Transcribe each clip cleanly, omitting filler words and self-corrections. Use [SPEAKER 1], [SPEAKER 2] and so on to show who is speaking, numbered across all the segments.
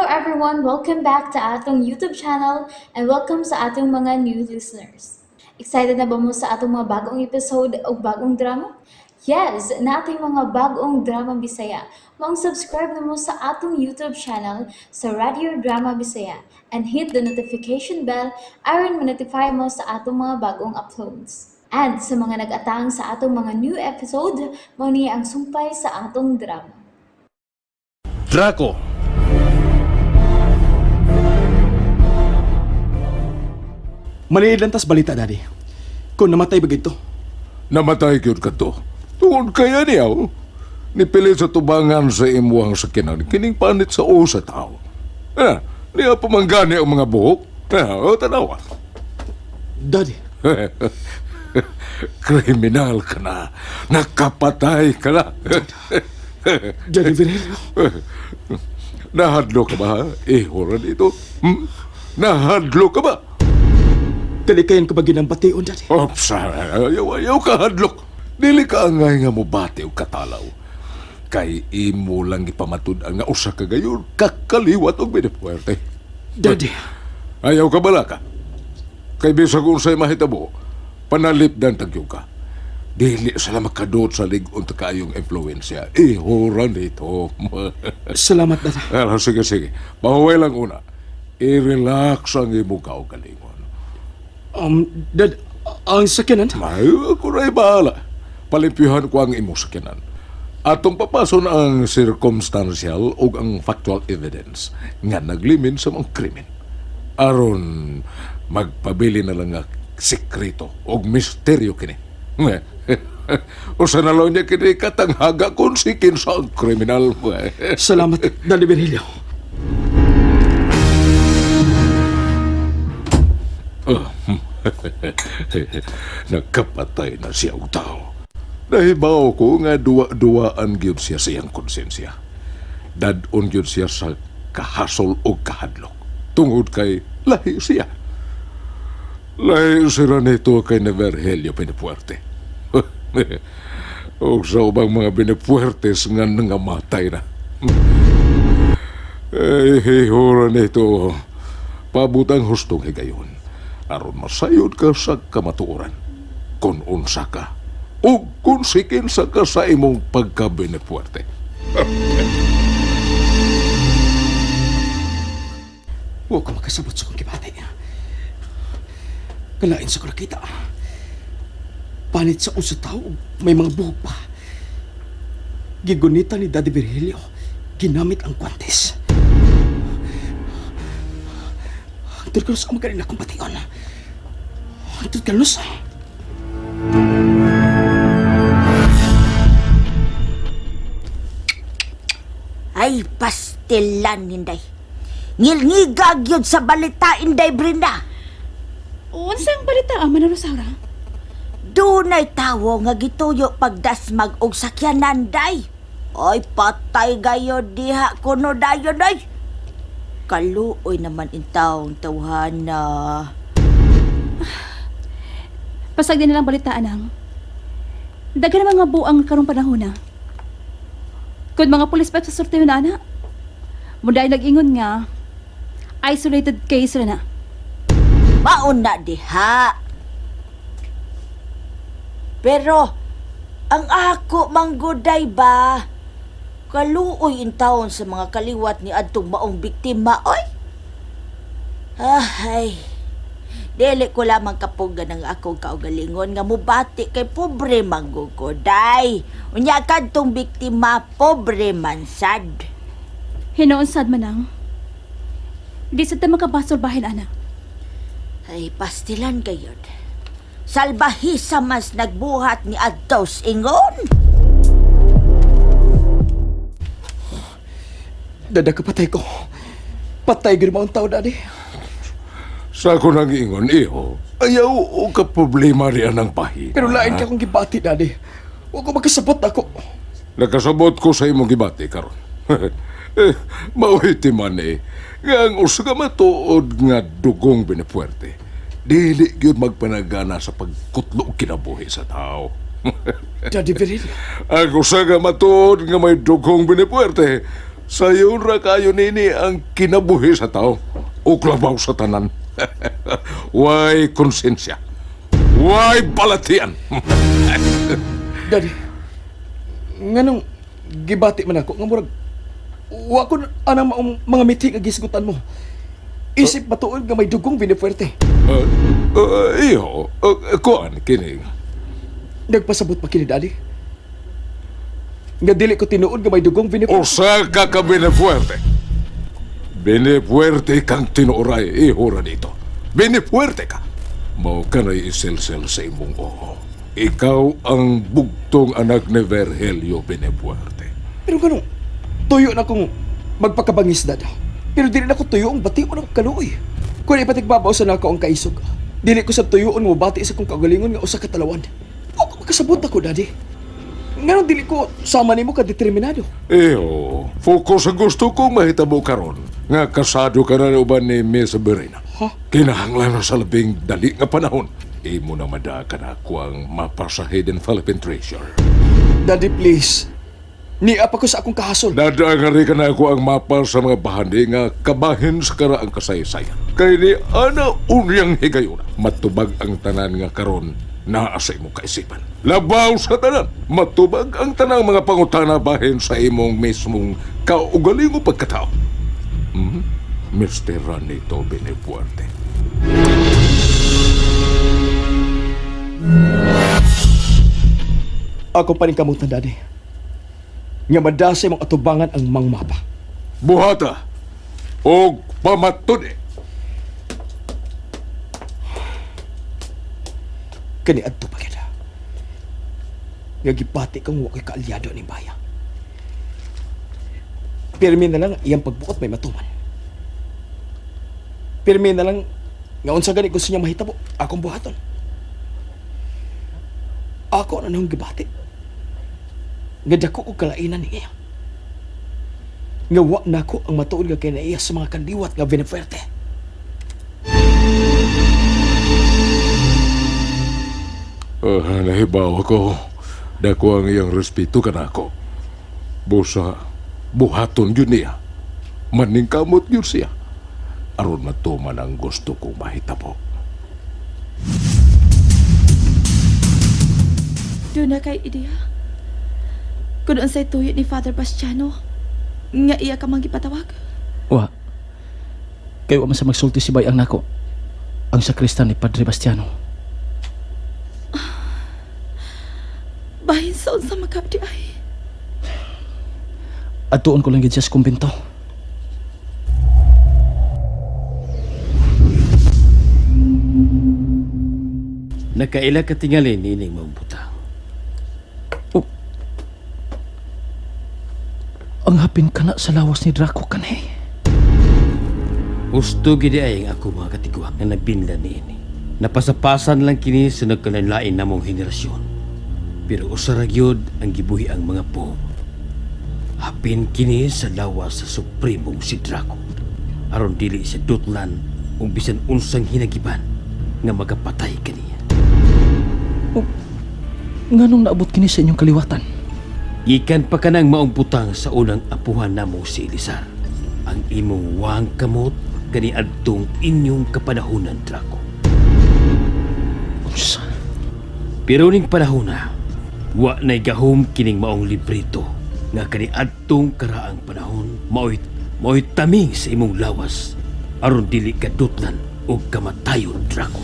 [SPEAKER 1] everyone, welcome back to atong YouTube channel and welcome sa atong mga new listeners. Excited na ba mo sa atong mga bagong episode o bagong drama? Yes, na ating mga bagong drama Bisaya. Subscribe na mo sa atong YouTube channel sa Radio Drama Bisaya and hit the notification bell aron ma-notify mo sa atong mga bagong uploads. And sa mga nag-atang sa atong mga new episode, mo niya ang sumpay sa atong drama.
[SPEAKER 2] Drako.
[SPEAKER 3] Manilantas balita, Daddy. Kung namatay ba ito?
[SPEAKER 4] Namatay kyud ka to. Tungod kaya niya, nipilit sa tubangan sa imuang sakinan, kining panit sa o sa tao. Niya pamanggani ang mga buhok. Tanawa.
[SPEAKER 3] Daddy,
[SPEAKER 4] Kriminal ka na. Nakapatay ka na.
[SPEAKER 3] Daddy Virelio.
[SPEAKER 4] Nahadlo ka ba, ha? Ihoran ito. Nahadlo ka ba?
[SPEAKER 3] Kalikayan ka ba ginambatiun, Daddy?
[SPEAKER 4] Ops, ayaw ka hadlok. Dili ka angay nga mo bati o katalaw. Kay imo lang ipamatud ang nga usa ka gayon, kakaliwat o binipuerte.
[SPEAKER 3] Daddy,
[SPEAKER 4] Ayaw ka bala ka? Kay bisag unsay mahitabo, panalipdan tagyo ka. Dili sala makadot sa ligon ta kayong influensya. Ihoran dito.
[SPEAKER 3] salamat, Daddy.
[SPEAKER 4] Sige. Mahuway lang una. I-relax ang imo kaugalingon.
[SPEAKER 3] Dad, ang sakyanan?
[SPEAKER 4] Ay, ako na'y bahala. Palimpyuhan ko ang imo sakinan. Atong papason ang circumstantial o ang factual evidence nga naglimin sa mga krimen. Aron magpabili na lang nga sekreto o misteryo kini. O sa nalaw niya kini katanghaga kung sikin sa ang kriminal.
[SPEAKER 3] Salamat, Daddy Virelio.
[SPEAKER 4] Nagkapatay na siyang tao. Nahibaw ko nga duwa-duwaan gyud siya sa iyang konsensya. Dadon gyud siya sa kahasol o kahadlok. Tungod kay lahi siya. Lahi sila nito kay na Virgilio Pinipuerte. O sa ubang mga Pinipuertes nga nangamatay na. Hihura nito pabutang hustong higayon. Aron masayod ka sa kamatuoran. Kung unsa ka, o kung sikin sa ka sa imong pagka-Pinipuerte.
[SPEAKER 3] Huwag ko makasabot sa kong kibati. Kalain sa ko nakita. Panit sa unsa tao, may mga buhok pa. Gigunita ni Daddy Virgilio, ginamit ang kwantes. Hantod ka sa magaling akong bation. Hantod ka lusa.
[SPEAKER 5] Ay, pastilan, Inday. Ngilngigag yun sa balita, Inday Brenda.
[SPEAKER 6] Unsang balita, Manalo Sara?
[SPEAKER 5] Dunay tawo nga gituyo pagdasmag og sakyanan, Day. Ay, patay gayo diha kuno dayon, Day. Kaluoy naman intawong tawhana.
[SPEAKER 6] Pasag din nilang balita, anang. Dagan na mga buang karong panahon na. Kung mga pulis pa sa sorteyo na, ana, muna ay nag-ingon nga, isolated case rin na.
[SPEAKER 5] Mauna diha. Pero, ang ako manggoday ba, kaluoy intawon sa mga kaliwat ni adtong maong biktima, oy. Ay, dili ko lamang kapugan ng akong kaugalingon nga mubati kay pobre manggugoday. Unya kadtong biktima, pobre mansad.
[SPEAKER 6] Hinoon sad manang. Di sad ta makabasol bahin, ana.
[SPEAKER 5] Ay, pastilan gayod. Salbahisa mas nagbuhat ni Adtos ingon.
[SPEAKER 3] Dada ka patay ko. Patay gid mo ang tao, Daddy.
[SPEAKER 4] Sa ako nang ingon, iho, ayaw o ka problema riyan ng pahin.
[SPEAKER 3] Pero lain ka akong gibati, Daddy. Huwag ko magkasabot ako.
[SPEAKER 4] Nakasabot ko sa imong gibati karon. Mauhiti man nga ang usa ka matuod nga dugong Pinipuerte. Dili gyud magpanagana sa pagkutlo og kinabuhi sa tao.
[SPEAKER 3] Daddy Viril.
[SPEAKER 4] Ang usa ka matuod nga may dugong Pinipuerte, Sayon ra kayo nini ang kinabuhi sa tao o klabaw sa tanan. Why konsensya? Why balatian?
[SPEAKER 3] Daddy, nganong gibati man ako, nga murag, wa ko anang mga miting nga gisgutan mo. Isip matuod nga may dugong binipuerte.
[SPEAKER 4] Iyo, kuan kining.
[SPEAKER 3] Nagpasabot pa kini, Daddy. Nga dili ko tinuod nga may dugong binipuerte.
[SPEAKER 4] Usa ka ka binipuerte. Binipuerte kang tinuray, ihura dito. Binipuerte ka. Mao ka na isilsil sa imong oo. Ikaw ang bugtong anak ni Virgilio Binipuerte.
[SPEAKER 3] Pero ganun, tuyo na kong magpakabangis, Dada. Pero dili na ko tuyo ang bati ko ng kaluoy. Kung ipatigbabaw sa nako ang kaisog, dili ko sa tuyoon mo bati sa kong kagalingon nga usa ka talawan. O kung makasabot ako, Daddy. Ngayon dili ko sama nimo ka determinado.
[SPEAKER 4] Iyo, focus sa gusto kong mahitabo karon nga kasado ka na uban ni Miss Berina.
[SPEAKER 3] Ha?
[SPEAKER 4] Kinahanglan na sa labing dali nga panahon. Imo na madaka na ako ang mapa sa Hidden Philippine Treasure.
[SPEAKER 3] Daddy, please. Niapa ko sa akong kahasol.
[SPEAKER 4] Nadangari ka na ako ang mapa sa mga bahandi nga kabahin sa karaang kasaysayan. Kaya ni ana unyang higayon. Matubag ang tanan nga karon naa sa imong kaisipan. Labaw sa tanan. Matubag ang tanang mga pangutana bahin sa imong mismong kaugaling mo pagkatao. Mr. Ranito Benefuerte.
[SPEAKER 3] Ako pa rin kamutan, Daddy. Nga madasay mong atubangan ang mangmapa.
[SPEAKER 4] Buhata o pamatod
[SPEAKER 3] Kani adto pa kita. Nga gipati kang wakay kaalyado ni Baya. Pirmi na lang iyang pagbuot may matuman. Pirmi na lang nga unsa gani gusto niya mahitabo akong buhaton. Ako na nang gibati. Nga dako og kalainan niya. Nga wa na ko ang matuod nga kinaiya sa mga kandiwat nga Benefuerte.
[SPEAKER 4] Nahibaw ako. Dako ang iyang respeto ka na ako. Busa, buhaton yun niya. Maningkamot yun siya. Aron matuman ang gusto kong mahitabo.
[SPEAKER 6] Doon na kay ideya. Kung unsay tuyo ni Father Bastiano, nga iya ka mang gipatawag.
[SPEAKER 7] Wa. Kayo man sa magsulti si Bayang nako. Ang sakristan ni Padre Bastiano.
[SPEAKER 6] Bahin sa unsa makabdi ay.
[SPEAKER 7] Atuon ko lang gid siya sa kumbento.
[SPEAKER 8] Nakaila ka tingali nining magbutang.
[SPEAKER 7] Ang hapin ka na sa lawas ni Drako kanay.
[SPEAKER 8] Gusto gidi ay ang ako mga katiguang na nabinlan niini. Napasapasan lang kini sa nagkalanlain namong henerasyon. Pero usaragyod ang gibuhi ang mga po. Hapin kini sa lawas sa supremong si Drako. Aron dili sa dutlan o bisan unsang hinagiban nga magapatay kaniya.
[SPEAKER 7] Nganong naabot kini sa inyong kaliwatan?
[SPEAKER 8] Ikan pa ka nang maong butang sa unang apuhan namo si Elisar. Ang imong wang kamot kani adtong inyong kapanahunan, Drako.
[SPEAKER 7] Unsa?
[SPEAKER 8] Pero ning panahon na, wa na'y gahom kining maong librito nga kani adtong karaang panahon mao'y taming sa imong lawas aron dili ka dutlan o kamatayon, Drako.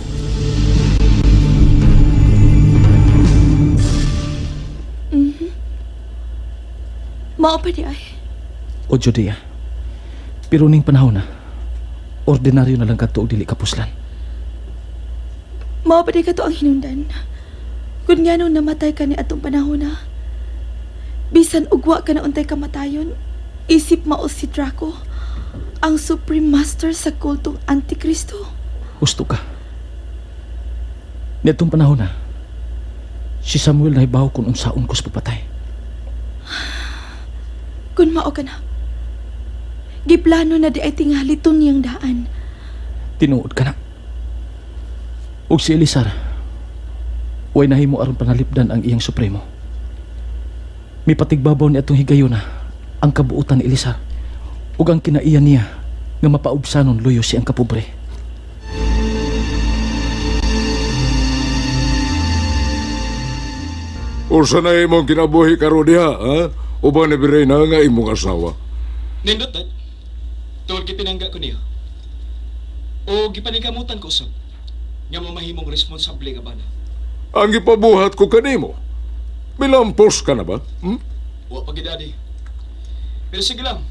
[SPEAKER 6] Mao pa di ay.
[SPEAKER 7] O Judea. Pero ning panahon na, ordinaryo na lang kadto og dili kapuslan.
[SPEAKER 6] Mao pa di ka to ang hinungdan. Kung nga nung namatay ka ni atong panahon na, bisan ugwa ka na untay kamatayon, isip mao si Drako, ang Supreme Master sa kultong Antikristo.
[SPEAKER 7] Gusto ka. Nitong panahon na, si Samuel nahibaw kung unsaon ko sa pagpatay.
[SPEAKER 6] Kung mao ka na, giplano na di ay tinghaliton niyang daan.
[SPEAKER 7] Tinuod ka na. Og si Elisar, way nahimo aron panalipdan ang iyang supremo. Mipatigbabaw ni atong higayon na ang kabuutan ni Elisar ug ang kinaiyan niya nga mapaubsanon luyo siyang kapobre.
[SPEAKER 4] Usa na imong kinabuhi karon diha, ha? Uban ni Birena nga imong asawa.
[SPEAKER 3] Nindot, Dad. Tungod pinangga ko niya. O gipaningkamutan ko usab. Nga mamahimong responsable nga bana.
[SPEAKER 4] Ang gipabuhat ko kanimo. Bilampos ka na ba?
[SPEAKER 3] Wa pa Daddy. Pero sige lang.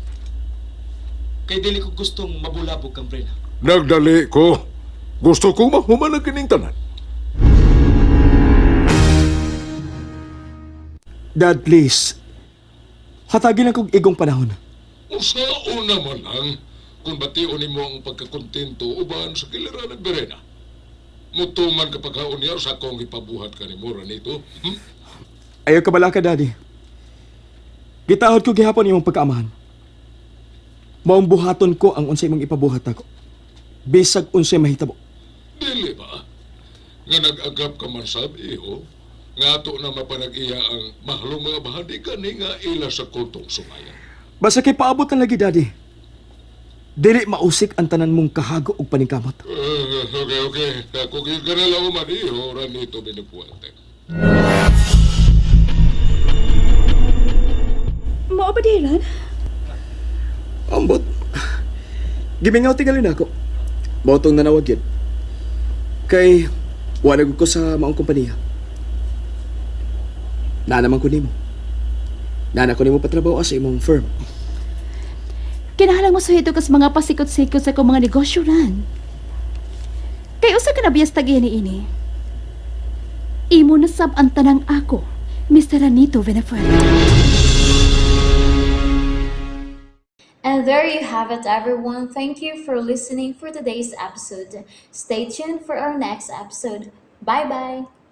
[SPEAKER 3] Kay dili ko gustong mabulabog kang Brena.
[SPEAKER 4] Nagdali ko. Gusto kong mahuman ang kining tanan.
[SPEAKER 3] Dad, please. Hatagin akong igong panahon.
[SPEAKER 4] Usao naman ang kung bation nimo ang pagkakontento uban sa kiliran ng Birena. Mutuman kapag haunyaw sa akong ipabuhat ka ni Mora nito.
[SPEAKER 3] Ayaw ka bala ka, Daddy. Gitahod ko gihapon imong pagkaamahan. Maong buhaton ko ang unsay mong ipabuhat ako. Bisag unsay mahitabo.
[SPEAKER 4] Dili ba? Nga nag-agap ka man sab, iho. Nga ato na mapanag-iya ang mahalong mga bahandi kani nga ila sa kultong sumayan.
[SPEAKER 3] Basta kay paabot na lagi, Daddy. Dili mausik ang tanan mong kahago ug paningkamot.
[SPEAKER 4] Okay. Kung ganalaw man, iho, ranito binipuante.
[SPEAKER 6] Mao ba dilan?
[SPEAKER 3] Ambot. Gimingaw tingalin ako. Bautong nanawag yun. Kay, wanag ko sa maong kompanya. Naman ko nimo. Nana ko nimo patrabaho sa imong firm.
[SPEAKER 6] Kinahanglan mo suhito kas mga pasikot-sikot sa kong mga negosyo ran. Kay usa ka na biyas tagihan ni ini. Imo na sab ang tanang ako, Mr. Ranito Venezuela.
[SPEAKER 1] And there you have it, everyone. Thank you for listening for today's episode. Stay tuned for our next episode. Bye bye.